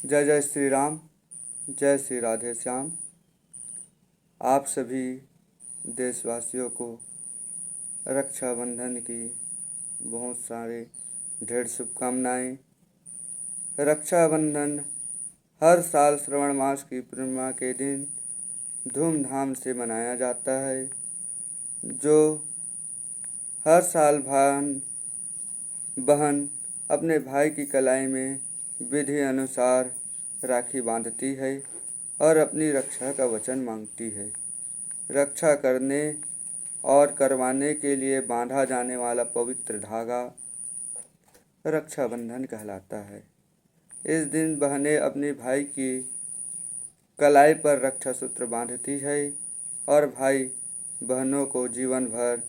जय जय श्री राम, जय श्री राधे श्याम। आप सभी देशवासियों को रक्षाबंधन की बहुत सारे ढेर शुभकामनाएं। रक्षाबंधन हर साल श्रावण मास की पूर्णिमा के दिन धूमधाम से मनाया जाता है, जो हर साल बहन अपने भाई की कलाई में विधि अनुसार राखी बांधती है और अपनी रक्षा का वचन मांगती है। रक्षा करने और करवाने के लिए बांधा जाने वाला पवित्र धागा रक्षाबंधन कहलाता है। इस दिन बहनें अपने भाई की कलाई पर रक्षा सूत्र बांधती है और भाई बहनों को जीवन भर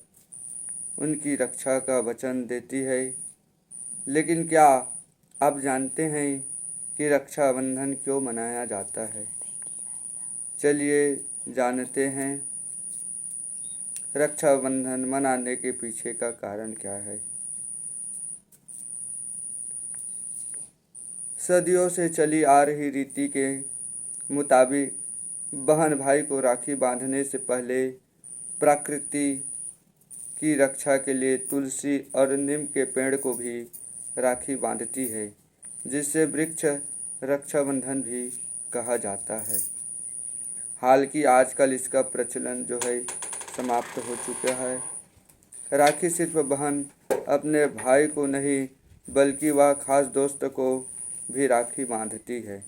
उनकी रक्षा का वचन देती है। लेकिन क्या आप जानते हैं कि रक्षाबंधन क्यों मनाया जाता है? चलिए जानते हैं रक्षाबंधन मनाने के पीछे का कारण क्या है। सदियों से चली आ रही रीति के मुताबिक बहन भाई को राखी बांधने से पहले प्रकृति की रक्षा के लिए तुलसी और नीम के पेड़ को भी राखी बांधती है, जिससे वृक्ष रक्षाबंधन भी कहा जाता है। हालांकि आजकल इसका प्रचलन जो है समाप्त हो चुका है। राखी सिर्फ बहन अपने भाई को नहीं बल्कि वह खास दोस्त को भी राखी बांधती है,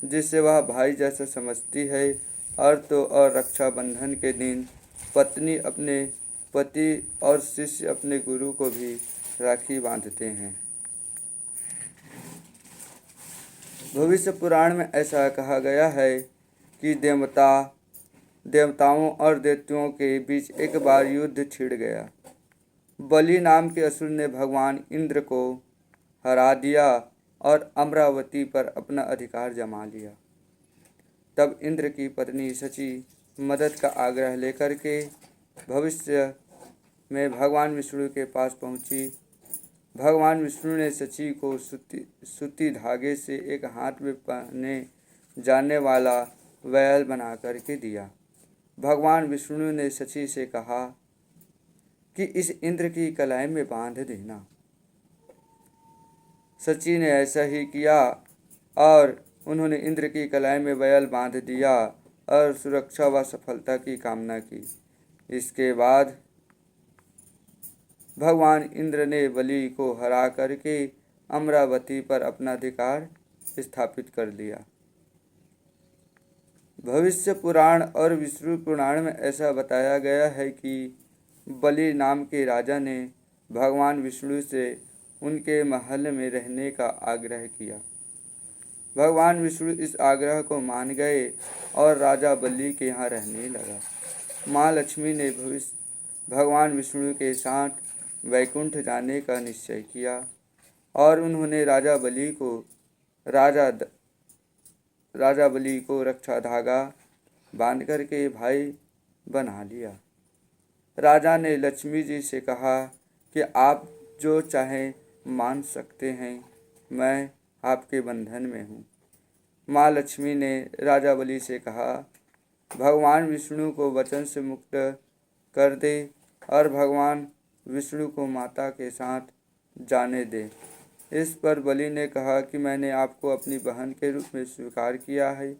जिससे वह भाई जैसा समझती है। और रक्षाबंधन के दिन पत्नी अपने पति और शिष्य अपने गुरु को भी राखी बांधते हैं। भविष्य पुराण में ऐसा कहा गया है कि देवताओं और दैत्यों के बीच एक बार युद्ध छिड़ गया। बलि नाम के असुर ने भगवान इंद्र को हरा दिया और अमरावती पर अपना अधिकार जमा लिया। तब इंद्र की पत्नी शची मदद का आग्रह लेकर के भविष्य में भगवान विष्णु के पास पहुंची। भगवान विष्णु ने शची को सूती धागे से एक हाथ में पहने जाने वाला वैल बना करके दिया। भगवान विष्णु ने शची से कहा कि इस इंद्र की कलाई में बांध देना। शची ने ऐसा ही किया और उन्होंने इंद्र की कलाई में वैल बांध दिया और सुरक्षा व सफलता की कामना की। इसके बाद भगवान इंद्र ने बलि को हरा करके अमरावती पर अपना अधिकार स्थापित कर लिया। भविष्य पुराण और विष्णु पुराण में ऐसा बताया गया है कि बलि नाम के राजा ने भगवान विष्णु से उनके महल में रहने का आग्रह किया। भगवान विष्णु इस आग्रह को मान गए और राजा बलि के यहाँ रहने लगा। माँ लक्ष्मी ने भगवान विष्णु के साथ वैकुंठ जाने का निश्चय किया और उन्होंने राजा बलि को रक्षा धागा बांध कर के भाई बना लिया। राजा ने लक्ष्मी जी से कहा कि आप जो चाहें मान सकते हैं, मैं आपके बंधन में हूँ। माँ लक्ष्मी ने राजा बलि से कहा, भगवान विष्णु को वचन से मुक्त कर दे और भगवान विष्णु को माता के साथ जाने दे। इस पर बलि ने कहा कि मैंने आपको अपनी बहन के रूप में स्वीकार किया है,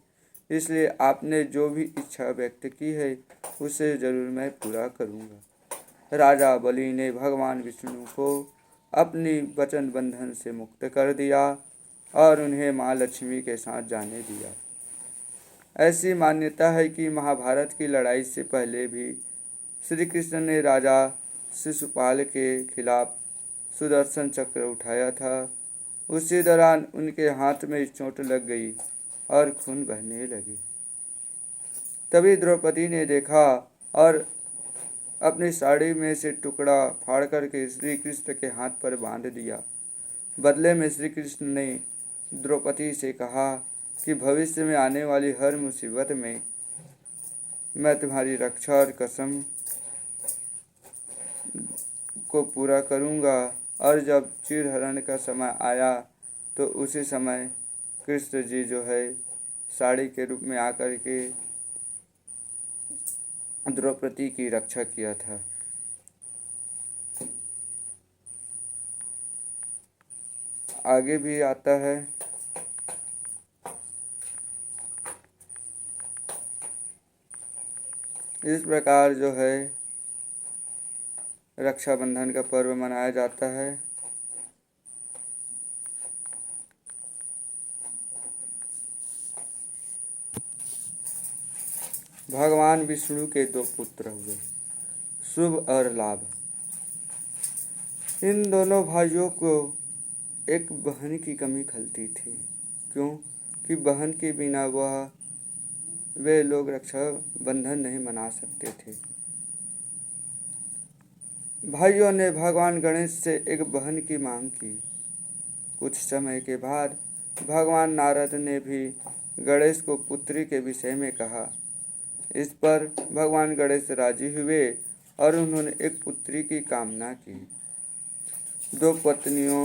इसलिए आपने जो भी इच्छा व्यक्त की है उसे जरूर मैं पूरा करूँगा। राजा बलि ने भगवान विष्णु को अपनी वचन बंधन से मुक्त कर दिया और उन्हें माँ लक्ष्मी के साथ जाने दिया। ऐसी मान्यता है कि महाभारत की लड़ाई से पहले भी श्री कृष्ण ने राजा शिशुपाल के खिलाफ सुदर्शन चक्र उठाया था। उसी दौरान उनके हाथ में चोट लग गई और खून बहने लगी। तभी द्रौपदी ने देखा और अपनी साड़ी में से टुकड़ा फाड़ करके श्री कृष्ण के हाथ पर बांध दिया। बदले में श्री कृष्ण ने द्रौपदी से कहा कि भविष्य में आने वाली हर मुसीबत में मैं तुम्हारी रक्षा और कसम को पूरा करूंगा, और जब चीरहरण का समय आया तो उसी समय कृष्ण जी जो है साड़ी के रूप में आकर के द्रौपदी की रक्षा किया था। आगे भी आता है, इस प्रकार जो है रक्षाबंधन का पर्व मनाया जाता है। भगवान विष्णु के दो पुत्र हुए, शुभ और लाभ। इन दोनों भाइयों को एक बहन की कमी खलती थी, क्यों कि बहन के बिना वे लोग रक्षा बंधन नहीं मना सकते थे। भाइयों ने भगवान गणेश से एक बहन की मांग की। कुछ समय के बाद भगवान नारद ने भी गणेश को पुत्री के विषय में कहा। इस पर भगवान गणेश राजी हुए और उन्होंने एक पुत्री की कामना की। दो पत्नियों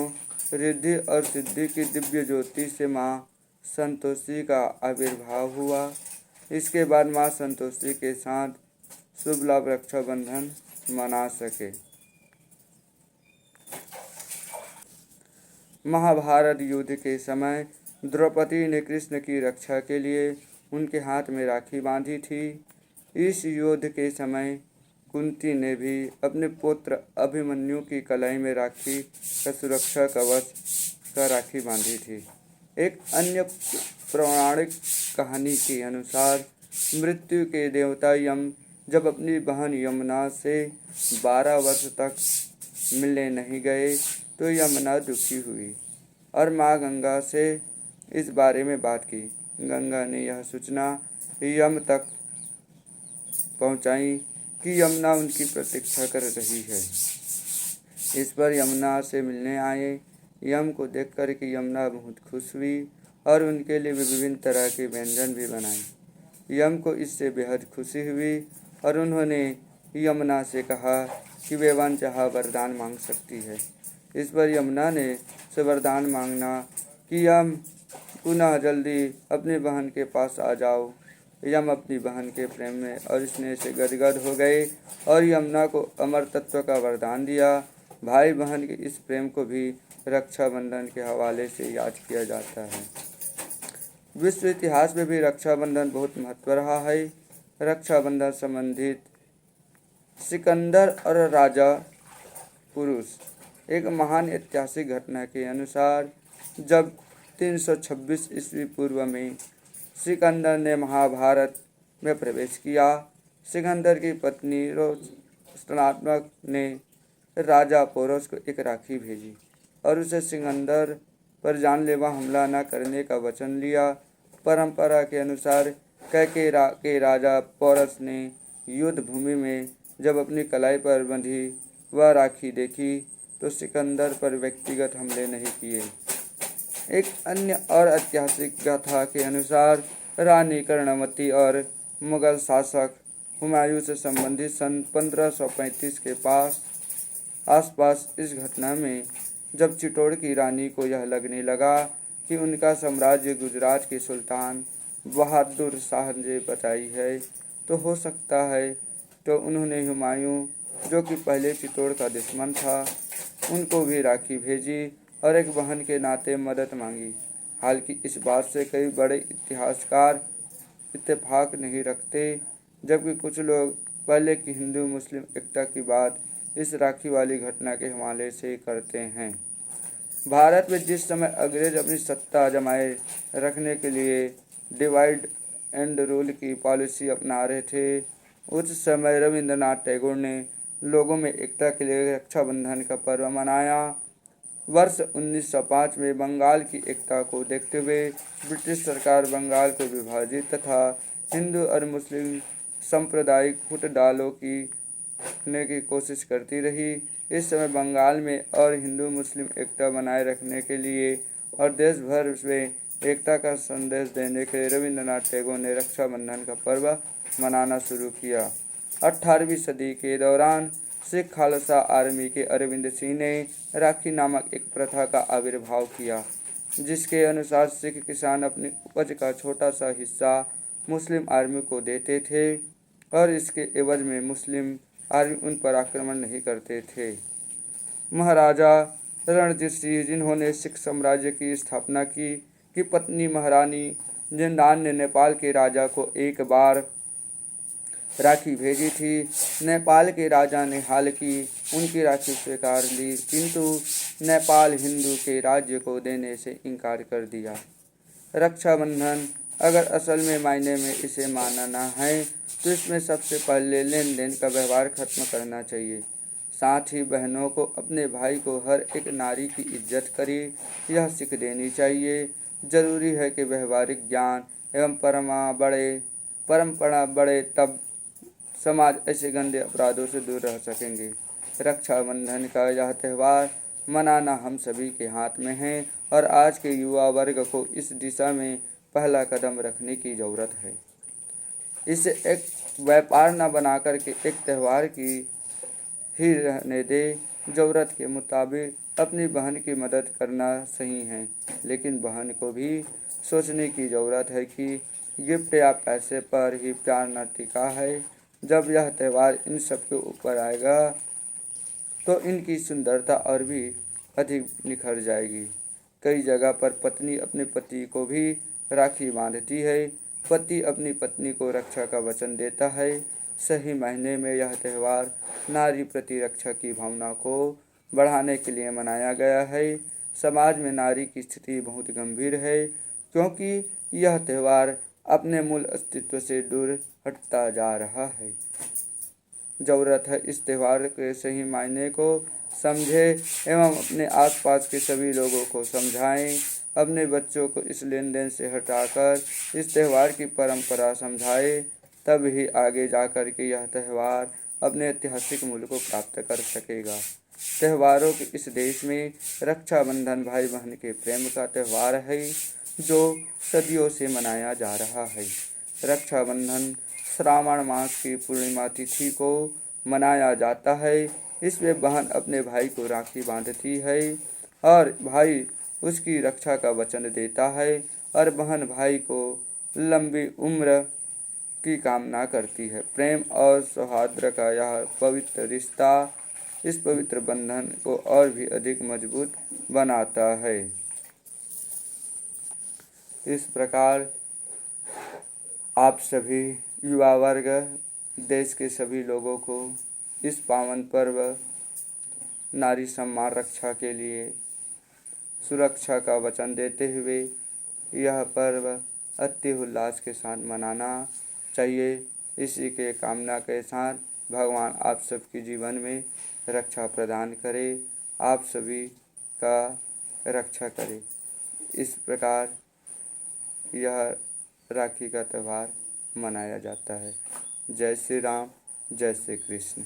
रिद्धि और सिद्धि की दिव्य ज्योति से माँ संतोषी का आविर्भाव हुआ। इसके बाद माँ संतोषी के साथ शुभ लाभ रक्षाबंधन मना सके। महाभारत युद्ध के समय द्रौपदी ने कृष्ण की रक्षा के लिए उनके हाथ में राखी बांधी थी। इस युद्ध के समय कुंती ने भी अपने पुत्र अभिमन्यु की कलाई में राखी का सुरक्षा कवच का राखी बांधी थी। एक अन्य पौराणिक कहानी के अनुसार मृत्यु के देवता यम जब अपनी बहन यमुना से 12 वर्ष तक मिलने नहीं गए तो यमुना दुखी हुई और माँ गंगा से इस बारे में बात की। गंगा ने यह सूचना यम तक पहुँचाई कि यमुना उनकी प्रतीक्षा कर रही है। इस पर यमुना से मिलने आए यम को देखकर कि यमुना बहुत खुश हुई और उनके लिए विभिन्न तरह के व्यंजन भी बनाए। यम को इससे बेहद खुशी हुई और उन्होंने यमुना से कहा कि वे मनचाहा वरदान मांग सकती है। इस पर यमुना ने से वरदान मांगना कि यम पुनः जल्दी अपनी बहन के पास आ जाओ। यम अपनी बहन के प्रेम में और स्नेह से गदगद हो गए और यमुना को अमर तत्व का वरदान दिया। भाई बहन के इस प्रेम को भी रक्षाबंधन के हवाले से याद किया जाता है। विश्व इतिहास में भी रक्षाबंधन बहुत महत्व रहा है। रक्षाबंधन संबंधित सिकंदर और राजा पुरुष एक महान ऐतिहासिक घटना के अनुसार जब 326 ईस्वी पूर्व में सिकंदर ने महाभारत में प्रवेश किया, सिकंदर की पत्नी रोस्टनात्मक ने राजा पोरस को एक राखी भेजी और उसे सिकंदर पर जानलेवा हमला न करने का वचन लिया। परंपरा के अनुसार कैकेय के राजा पोरस ने युद्ध भूमि में जब अपनी कलाई पर बंधी वह राखी देखी तो सिकंदर पर व्यक्तिगत हमले नहीं किए। एक अन्य और ऐतिहासिक गाथा के अनुसार रानी कर्णवती और मुगल शासक हुमायूं से संबंधित सन 1535 के आसपास इस घटना में जब चित्तौड़ की रानी को यह लगने लगा कि उनका साम्राज्य गुजरात के सुल्तान बहादुर शाह ने बचाई है तो हो सकता है तो उन्होंने हुमायूं जो कि पहले चित्तौड़ का दुश्मन था उनको भी राखी भेजी और एक बहन के नाते मदद मांगी। हालांकि इस बात से कई बड़े इतिहासकार इत्तेफाक नहीं रखते, जबकि कुछ लोग पहले की हिंदू मुस्लिम एकता की बात इस राखी वाली घटना के हवाले से करते हैं। भारत में जिस समय अंग्रेज अपनी सत्ता जमाए रखने के लिए डिवाइड एंड रूल की पॉलिसी अपना रहे थे, उस समय रविंद्रनाथ टैगोर ने लोगों में एकता के लिए रक्षाबंधन का पर्व मनाया। वर्ष 1905 में बंगाल की एकता को देखते हुए ब्रिटिश सरकार बंगाल को विभाजित तथा हिंदू और मुस्लिम सांप्रदायिक फुटडालों की कोशिश करती रही। इस समय बंगाल में और हिंदू मुस्लिम एकता बनाए रखने के लिए और देश भर में एकता का संदेश देने के लिए रविंद्रनाथ टैगोर ने रक्षाबंधन का पर्व मनाना शुरू किया। 18वीं सदी के दौरान सिख खालसा आर्मी के अरविंद सिंह ने राखी नामक एक प्रथा का आविर्भाव किया। जिसके अनुसार सिख किसान अपनी उपज का छोटा सा हिस्सा मुस्लिम आर्मी को देते थे और इसके एवज में मुस्लिम आर्मी उन पर आक्रमण नहीं करते थे। महाराजा रणजीत सिंह जिन्होंने सिख साम्राज्य की स्थापना की पत्नी महारानी जिंदान ने नेपाल के राजा को एक बार राखी भेजी थी। नेपाल के राजा ने हालांकि उनकी राखी स्वीकार ली, किंतु नेपाल हिंदू के राज्य को देने से इनकार कर दिया। रक्षाबंधन अगर असल में मायने में इसे मानना है तो इसमें सबसे पहले लेन देन का व्यवहार खत्म करना चाहिए। साथ ही बहनों को अपने भाई को हर एक नारी की इज्जत करे, यह सीख देनी चाहिए। जरूरी है कि व्यवहारिक ज्ञान एवं परंपरा बढ़े, तब समाज ऐसे गंदे अपराधों से दूर रह सकेंगे। रक्षाबंधन का यह त्यौहार मनाना हम सभी के हाथ में है और आज के युवा वर्ग को इस दिशा में पहला कदम रखने की ज़रूरत है। इसे एक व्यापार न बनाकर के एक त्यौहार की ही रहने दे। ज़रूरत के मुताबिक अपनी बहन की मदद करना सही है, लेकिन बहन को भी सोचने की ज़रूरत है कि गिफ्ट या पैसे पर ही प्यार न टिका है। जब यह त्यौहार इन सब के ऊपर आएगा तो इनकी सुंदरता और भी अधिक निखर जाएगी। कई जगह पर पत्नी अपने पति को भी राखी बांधती है, पति अपनी पत्नी को रक्षा का वचन देता है। सही मायने में यह त्यौहार नारी प्रति रक्षा की भावना को बढ़ाने के लिए मनाया गया है। समाज में नारी की स्थिति बहुत गंभीर है, क्योंकि यह त्यौहार अपने मूल अस्तित्व से दूर हटता जा रहा है। ज़रूरत है इस त्यौहार के सही मायने को समझे एवं अपने आसपास के सभी लोगों को समझाएं। अपने बच्चों को इस लेन देन से हटाकर इस त्यौहार की परंपरा समझाएं, तब ही आगे जाकर के यह त्यौहार अपने ऐतिहासिक मूल्य को प्राप्त कर सकेगा। त्योहारों के इस देश में रक्षाबंधन भाई बहन के प्रेम का त्यौहार है, जो सदियों से मनाया जा रहा है। रक्षाबंधन श्रावण मास की पूर्णिमा तिथि को मनाया जाता है। इसमें बहन अपने भाई को राखी बांधती है और भाई उसकी रक्षा का वचन देता है और बहन भाई को लंबी उम्र की कामना करती है। प्रेम और सौहार्द का यह पवित्र रिश्ता इस पवित्र बंधन को और भी अधिक मजबूत बनाता है। इस प्रकार आप सभी युवा वर्ग, देश के सभी लोगों को इस पावन पर्व नारी सम्मान रक्षा के लिए सुरक्षा का वचन देते हुए यह पर्व अति उल्लास के साथ मनाना चाहिए। इसी के कामना के साथ भगवान आप सबके जीवन में रक्षा प्रदान करे, आप सभी का रक्षा करे। इस प्रकार यह राखी का त्यौहार मनाया जाता है। जय श्री राम, जय श्री कृष्ण।